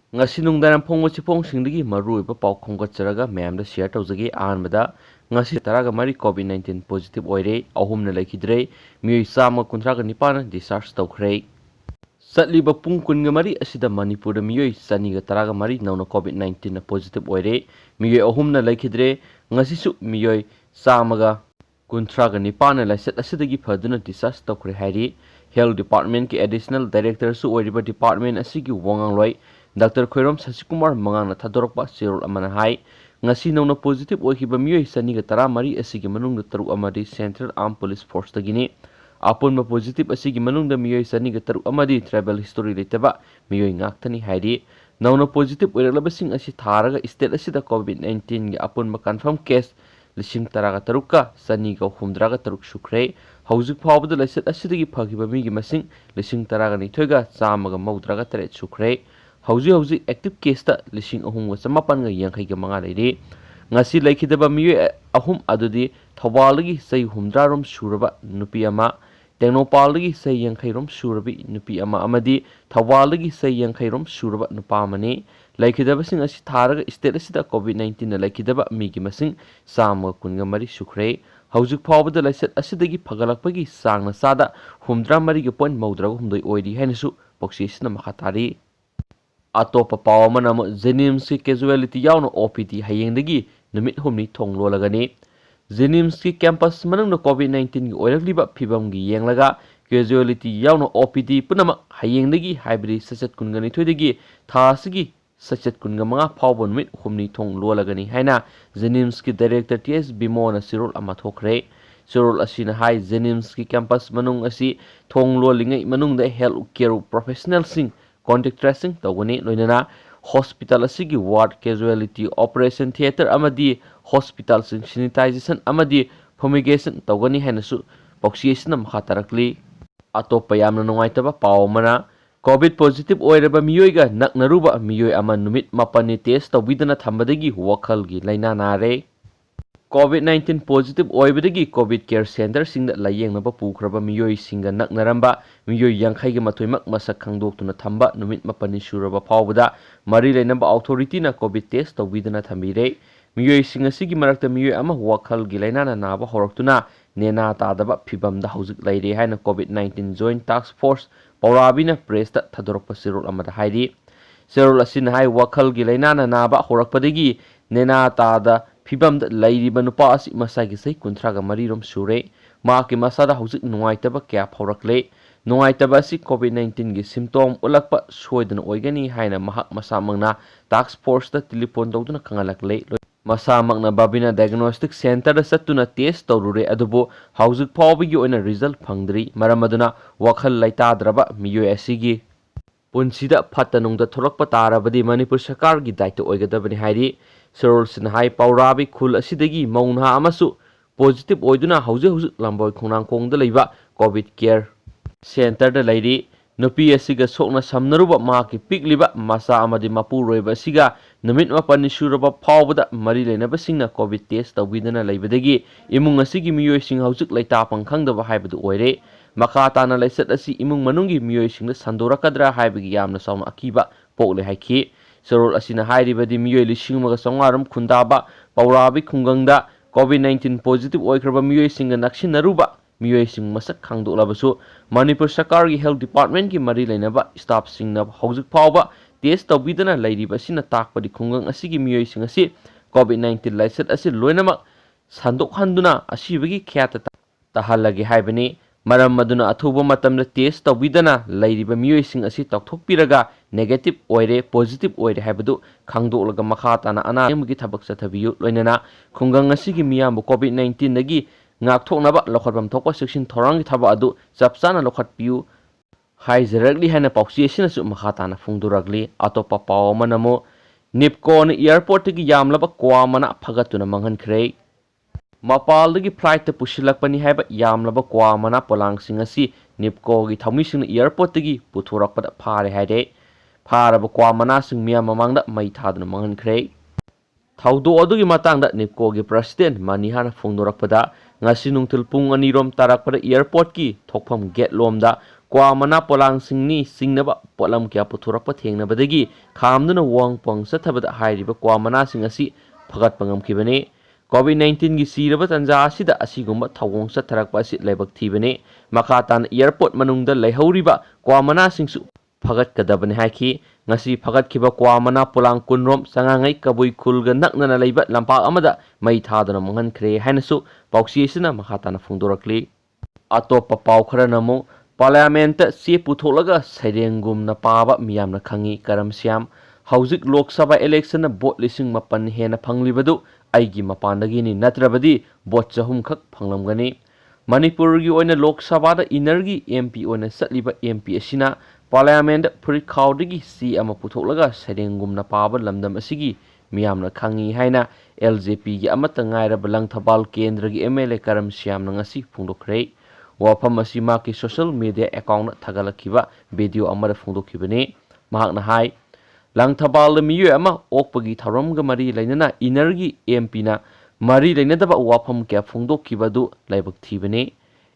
ngasi nungdaram phongwa chipong singdagi maruiba paw khonggatjaraga mayamda share tawjagi ahanbada ngasi taraga mari covid-19 positive oire ahumna laikhidre miyoi sama kuntraga nipana discharge tawkhre satliba pung kunga mari asida manipur da miyoi saniga taraga mari nauna covid-19 na positive oire miyoi ahumna laikhidre ngasi su miyoi samaga kuntraga nipana laisat asidagi phaduna discharge tawkhre hairi health department ki additional director su oiriba department asigi wangang loi Dr. Khairom Sasikumar Mangana Thadorokpa Sirol Amana Hai ngasi nauna positive oikiba miyoi saniga tara mari asigi manungda taruk amadi Central Armed Police Force tagini apunma positive asigi manungda miyoi saniga taruk amadi travel history letaba miyoi ngaktani haidi nauna positive oiraklabasing asi tharaga state asida covid-19 gi apunma confirm case lising taraga tarukka saniga humdraga taruk sukre hauzik phawbada laisat asidagi phagiba migi masing lising taraga nithoiga chamaga maudraga tare sukre hauji active case ta lising ahum wa samapan ga yang ga manga leiri ngasi laikhidaba miyoi ahum adudi thawalagi sai humdrarom suraba nupi ama tengnopalagi sai yang khairom surabi nupi ama amadi thawalagi sai yang khairom suraba nupa mani laikhidaba sing asi tharaga state asida covid-19 na laikhidaba migi masing sama kunga mari sukre haujuk phawbada laisat asidagi phagalakpagi sangna sada humdra mari ge point maudra humdoi oidi hainasu boxisna makhatari Atopa paw manamo Jenims ki casualty yauna OPD hayengdagi numit humni thonglolagani Jenims ki campus manungna COVID-19 gi oirakliba phibam gi yenglaga casualty yauna OPD punama hayengdagi hybrid sachet kungani thoidagi thasigi sachet kunga manga phawbon mit humni thonglolagani haina Jenims ki director TS Bimona Sirol ama thokre Sirol asina hai Jenims ki campus manung asi thonglolingai manungda health care professional sing contact tracing tawani loinana hospital asigi ward casualty operation theater amadi hospital sanitization amadi fumigation tawani hanasu boxation makatarakli atopa yamna nungaitaba pawmana covid positive oiraba miyoiga naknaruba miyoi ama numit mapani test tawbidana thambadagi wakhalgi laina nare COVID-19 positive oibadagi COVID care center singda layengnaba pukraba miyoi singa naknaramba miyoi yankhai gi mathoimak masak khangdoktuna thamba numit mapani suraba phawbada mari lainaba authority na COVID test tawbidana thambire miyoi singa sigi marakta miyoi ama wakhal gi lainana naba horoktuna nena tadaba phibamda hauzik laire haina COVID-19 joint task force paurabina press ta thadorokpa sirol amada hairi sirol asina hai wakhal gi lainana naba horakpadagi nena tada Fibam lairiba nupa asi masagi sai kuntraga marirom sure maaki masada hauzik nungaitaba kya phaurakle nungaitaba si covid-19 gi symptom ulakpa soidana oigani haina mahak masamangna task force ta telephone tawduna kangalakle masamangna babina diagnostic center da satuna test tawrure adubo hauzik phawbigi oina result phangdri maramaduna wakhal laitadraba miyoi asigi punsida phatanungda thorakpa tarabadi manipur sarkar gi daito oigadabani hairi Sirol Sinhai Paurabi Khul asidagi mauna amasu positive oiduna hauze lamboi khonang kongda leiba covid care center da leiri nupi asiga sokna samnaruba ma ki pikliba masa amadi mapu roiba siga numit mapani suraba phawbada mari leinaba singna covid test tawbidana leibadagi imung asigi miyoi sing hauzik leita pangkhangdaba haibadu oire makha tana laisat asi imung manungi miyoi singna sandorakadra haibagi yamna sauna akiba pokle haiki Sirol asina hairibadi miyoi lisingmaga songaram khundaba paurabi khungangda COVID-19 positive oikraba miyoi singa naksinaruba miyoi sing masak khangdoklabasu Manipur Sarkar gi health department gi mari lainaba staff singna hauzik phawba test tawbidana lairiba sina takpadi khungang asigi miyoi sing asi COVID-19 laisat asi loinama sandokhanduna asibagi khyata tahalagi haibani maram maduna athuba matamda test tawbidana lairiba miyoi sing asi takthokpiraga negative oire positive oire haibadu khangdolaga makha tana ana yamgi thabak sathabiyu loinana khungang asigi miyam covid-19 nagi ngakthoknaba lokhatbam thokpa section thorangi thaba adu chapchana lokhatpiu haijaragli hana pausiation su makha tana phungduragli atopa pawmanamo nipkon airport gi yamlaba kwamana phagatuna manghankhre Mapaldagi flight ta pusilakpani haiba yamlaba kwamana polangsing asi nipko gi thamising airport gi puthorakpada phare haide pharaba kwamana sing miyam mamangda mai thaduna manghankhre thaudo adugi matangda nipko gi president manihana phungdorakpada ngasi nungthil pung 2 rom tarakpada airport ki thokpham gate lomda kwa mana polang singni singnaba polam kya puthurapa thengnabadagi khamduna wangpang sathabada hairiba kwa mana sing asi phagat pangam khibane COVID-19 gi siraba tanja asida asigumba thawong satharakpa asi laibak thibane makatan airport manungda leihoriba kwa mana singsu phagat kadabane haiki ngasi phagat khiba kwa mana polang kunrom sangangai kabui khulga naknana leiba lampa amada mai thadana manghankhre hainasu pauksi asina makhatana phungdorakli atopa pau khara namu Parliament se putholaga sairengumna paba miyamna khangi karam syam hauzik lok sabha election na vote lising mapan hena phanglibadu aigi mapandagi ni natrabadi vote chahum khak phanglamgani Manipur gi oina lok sabha da inergi MP oina satliba MP asina Parliament phuri khawdagi si ama putholaga sairengumna paba lamdam asigi miyamna khangi haina LJP gi amata ngaira balang thabal kendra gi MLA karam syam na ngasi phungdokre wafam asi maki social media account thagalakiba video amara phungdokibani mahakna hai langthabal miyu ama okpagi tharamga mari lainana inergi MP na mari lainadaba wafam kya phungdokibadu laibak thibani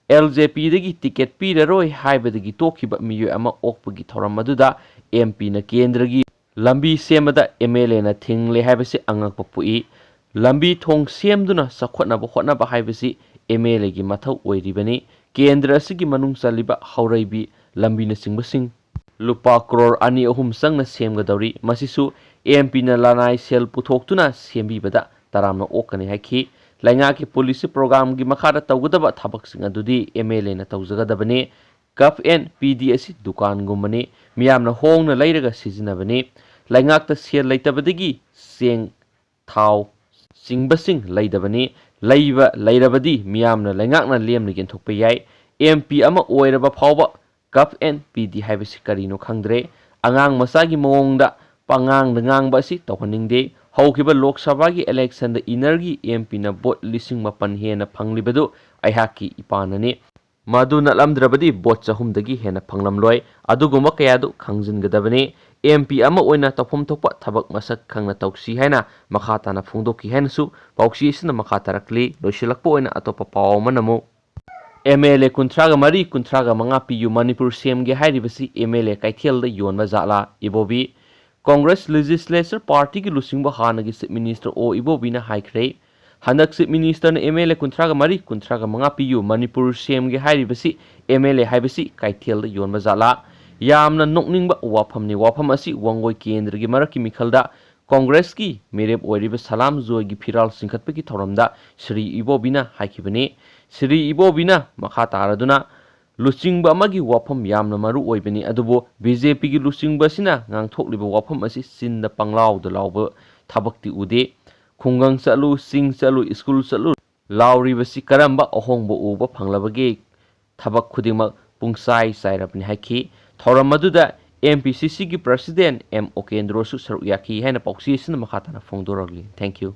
LJP dagi ticket piraroi haibadagi tokiba miyu ama okpagi tharam aduda MP na kendragi lambi semada MLA na thingle haibasi angakpa pui lambi thong semduna sakhotnaba hotnaba haibasi MLA gi mathau oiribani Kendra asigi manung saliba hauraibi lambi na singbasing lupa crore ani ahum sang na semgadawri masisu MP na lanai sel puthoktuna sembibada taramna okani haiki lainga ki police program gi makhara tawgadaba thabak sing adudi MLA na tawjagadabani Cup and PD asi dukan gumani miyamna hongna leiraga sizinabani laingak ta sel leitabadagi seng thau singbasing leidabani Laiba Lairabadi Miamna Langakna Liam Nigan Tokpayai MP ama oiraba phawba Cup and PD haibasi karino khangdre angang masagi mawongda pangang ngang ba si tawhaningde haukiba Lok Sabha gi election da inergi MP na vote lising mapan hena phanglibadu aihaki ipanani maduna lamdrabadi vote chahumdagi hena phanglamloi aduguma kayadu khangjingadabani MP ama oina tawphom thokpa thabak masak khangna tawsi haina makhatana phungdoki hainasu pauksi isna makhatarakli loisilakpo oina atopa paw manamu MLA kuntraga mari kuntraga manga PU Manipur semge hairibasi MLA kaithel da yonba jala Ibobi Congress Legislature Party gi lusingba hanagi Chief Minister O Ibobi na Hangkhre Handak Chief Minister na MLA kuntraga mari kuntraga manga PU Manipur semge hairibasi MLA haibasi kaithel da yonba jala Yamna nokningba wafam asi wangoi kendra gi maraki mikhalda Congress ki merep oiriba salam joy gi phiral singkhatpe ki thoramda Shri Ibobina haikibani Shri Ibobina makha taraduna lusingba amagi wafam yamna maru oibani adubo BJP gi lusingba sina ngangthokliba wafam asi sinda panglaw da lawba thabakti ude khungang chalu sing chalu school chalu lawriba si karamba ahongba uba phanglabage thabak khudima pungsai sairapni haiki Thoramadуда MPCC ki President M. Okendrosu Saruyaki haina pauksi sina makhatana phongdoragli. Thank you.